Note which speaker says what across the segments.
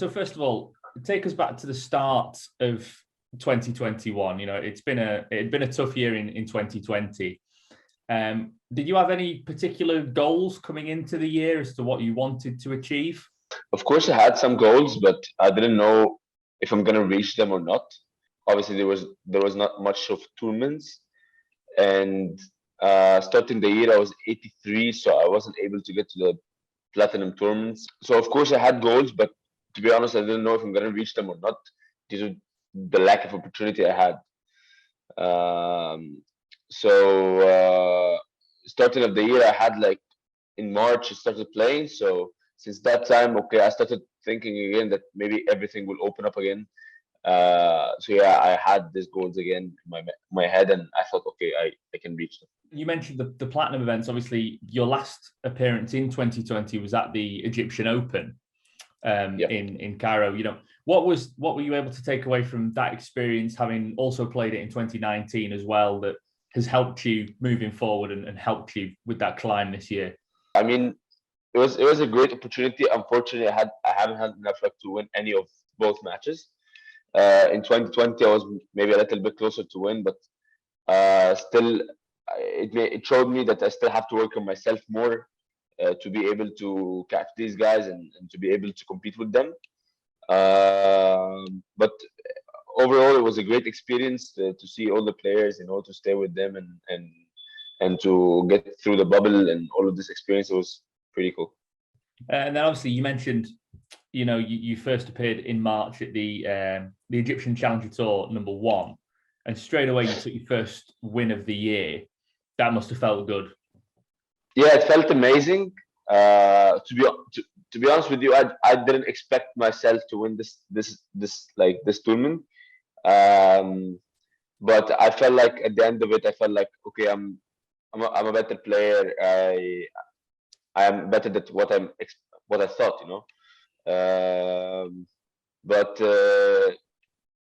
Speaker 1: So first of all, take us back to the start of 2021. You know, it'd been a tough year in 2020. Did you have any particular goals coming into the year as to what you wanted to achieve?
Speaker 2: Of course, I had some goals, but I didn't know if I'm gonna reach them or not. Obviously, there was not much of tournaments, and starting the year I was 83, so I wasn't able to get to the platinum tournaments. So of course I had goals, but to be honest, I didn't know if I'm gonna reach them or not due to the lack of opportunity I had. Um, so starting of the year, I had like in March I started playing. So since that time, okay, I started thinking again that maybe everything will open up again. So yeah, I had these goals again in my head, and I thought, okay, I can reach them.
Speaker 1: You mentioned the platinum events. Obviously, your last appearance in 2020 was at the Egyptian Open in Cairo. You know, what were you able to take away from that experience, having also played it in 2019 as well, that has helped you moving forward and helped you with that climb this year?
Speaker 2: I mean, it was a great opportunity. Unfortunately, I haven't had enough luck to win any of both matches. In 2020, I was maybe a little bit closer to win, but still, it showed me that I still have to work on myself more to be able to catch these guys and to be able to compete with them. But overall, it was a great experience to see all the players, to stay with them and to get through the bubble and all of this experience. It was pretty cool.
Speaker 1: And then obviously you mentioned, you first appeared in March at the Egyptian Challenger Tour #1, and straight away you took your first win of the year. That must have felt good.
Speaker 2: Yeah, it felt amazing. To be honest with you, I didn't expect myself to win this tournament. But I felt like at the end of it, I felt like, okay, I'm a better player. I am better than what I thought. But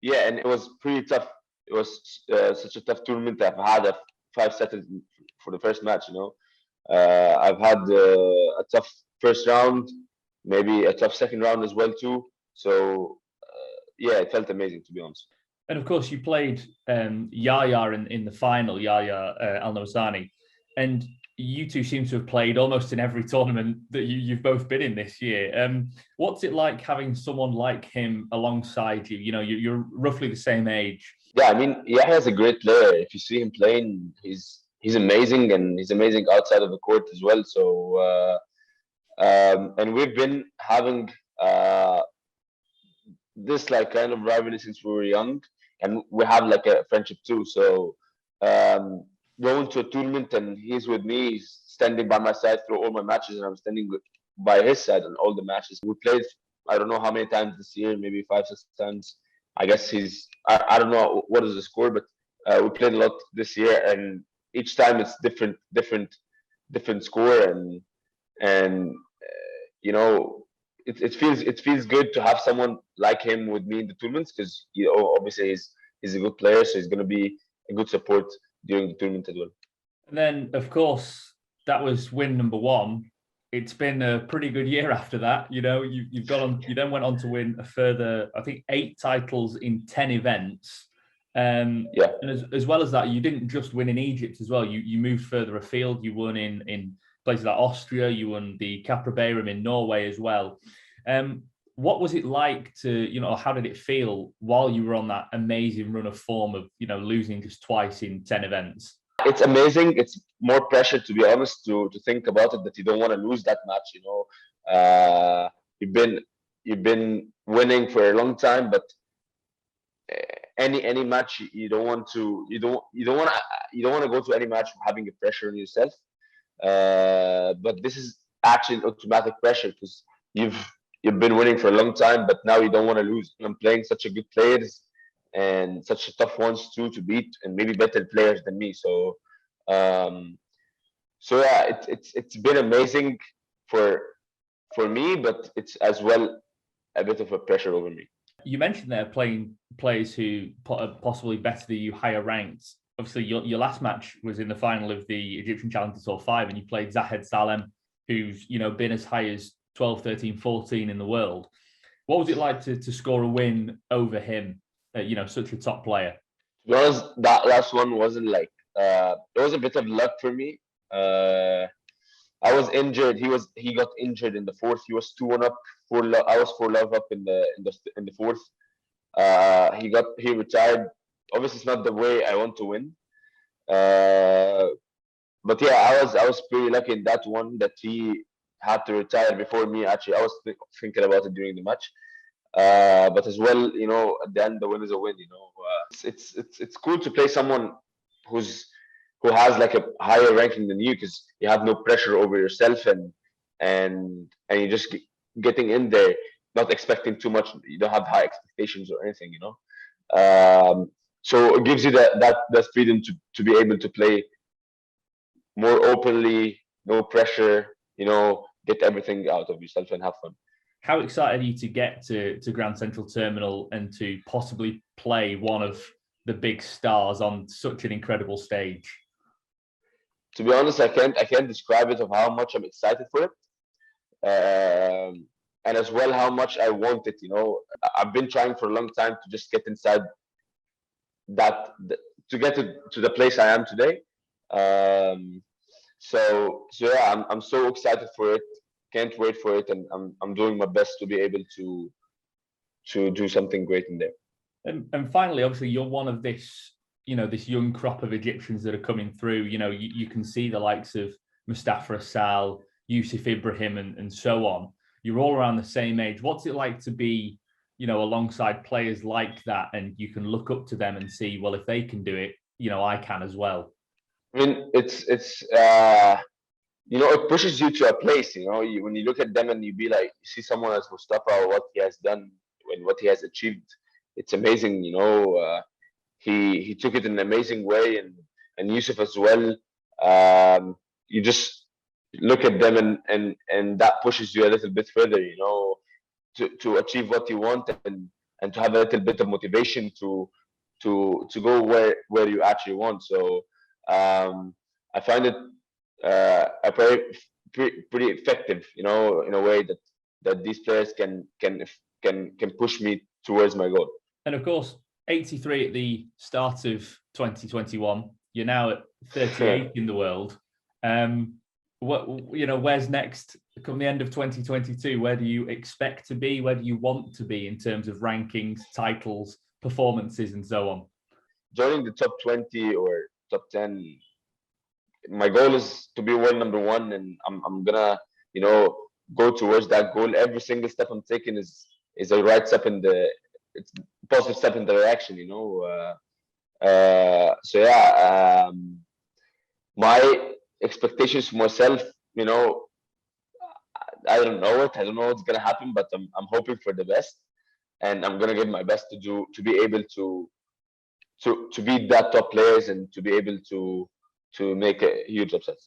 Speaker 2: yeah, and it was pretty tough. It was such a tough tournament. I've had a 5 set for the first match. I've had a tough first round, maybe a tough second round as well too. So yeah, it felt amazing, to be honest.
Speaker 1: And of course, you played Yahya in the final, Yahya Al Nosani, and you two seem to have played almost in every tournament that you've both been in this year. What's it like having someone like him alongside you? You're roughly the same age.
Speaker 2: Yeah, I mean, Yahya is a great player. If you see him playing, he's amazing, and he's amazing outside of the court as well. So, and we've been having this like kind of rivalry since we were young, and we have like a friendship too. So, going to a tournament and he's with me, he's standing by my side through all my matches, and I'm standing by his side on all the matches. We played, I don't know how many times this year, maybe 5, 6 times. I guess I don't know what is the score, but we played a lot this year, and each time it's different score, and it feels good to have someone like him with me in the tournaments, because obviously he's a good player, so he's going to be a good support during the tournament as well.
Speaker 1: And then, of course, that was win #1. It's been a pretty good year after that. You then went on to win a further, I think, 8 titles in 10 events. And as well as that, you didn't just win in Egypt as well. You moved further afield. You won in places like Austria. You won the Kapraberum in Norway as well. What was it like to, how did it feel while you were on that amazing run of form of, losing just twice in 10 events?
Speaker 2: It's amazing. It's more pressure, to be honest, to think about it, that you don't want to lose that match. You've been winning for a long time, but any match you don't want to go to any match having a pressure on yourself. But this is actually an automatic pressure, because you've been winning for a long time, but now you don't want to lose. I'm playing such a good players and such a tough ones too to beat, and maybe better players than me. So yeah, it's been amazing for me, but it's as well a bit of a pressure over me.
Speaker 1: You mentioned there playing players who are possibly better than you, higher ranked. Obviously, your last match was in the final of the Egyptian Challenger Tour 5, and you played Zahed Salem, who's been as high as 12, 13, 14 in the world. What was it like to score a win over him? You know, such a top player.
Speaker 2: To be honest, that last one wasn't like it was a bit of luck for me. I was injured. He got injured in the fourth. He was 2-1 up. I was 4-love up in the fourth. He retired. Obviously, it's not the way I want to win. Uh, but yeah, I was pretty lucky in that one that he had to retire before me. Actually, I was thinking about it during the match. But as well, at the end, the win is a win. It's cool to play someone who has like a higher ranking than you, because you have no pressure over yourself, and you're just getting in there, not expecting too much. You don't have high expectations or anything. So it gives you that freedom to be able to play more openly, no pressure. Get everything out of yourself and have fun.
Speaker 1: How excited are you to get to Grand Central Terminal and to possibly play one of the big stars on such an incredible stage?
Speaker 2: To be honest, I can't describe it of how much I'm excited for it, and as well how much I want it. I've been trying for a long time to just get inside that, to get to the place I am today. So yeah, I'm so excited for it. Can't wait for it, and I'm doing my best to be able to do something great in there.
Speaker 1: And finally, obviously, you're one of this young crop of Egyptians that are coming through. You can see the likes of Moustafa El Sirty, Yusuf Ibrahim, and so on. You're all around the same age. What's it like to be, alongside players like that, and you can look up to them and see, well, if they can do it, I can as well.
Speaker 2: I mean, it's it pushes you to a place. When you look at them and you see someone as Mustafa, what he has done and what he has achieved, it's amazing. He took it in an amazing way, and Yusuf as well. You just look at them, and that pushes you a little bit further, to achieve what you want, and to have a little bit of motivation to go where you actually want. So I find it a pretty effective, in a way that these players can push me towards my goal.
Speaker 1: And of course, 83 at the start of 2021. You're now at 38 in the world. Where's next? Come the end of 2022, where do you expect to be? Where do you want to be in terms of rankings, titles, performances, and so on?
Speaker 2: Joining the top 20 or top 10. My goal is to be world number one, and I'm gonna go towards that goal. Every single step I'm taking is a right step it's a positive step in the direction. So yeah, my expectations for myself, I don't know it. I don't know what's gonna happen, but I'm hoping for the best, and I'm gonna give my best to be able to beat that top players, and to be able to make a huge upset.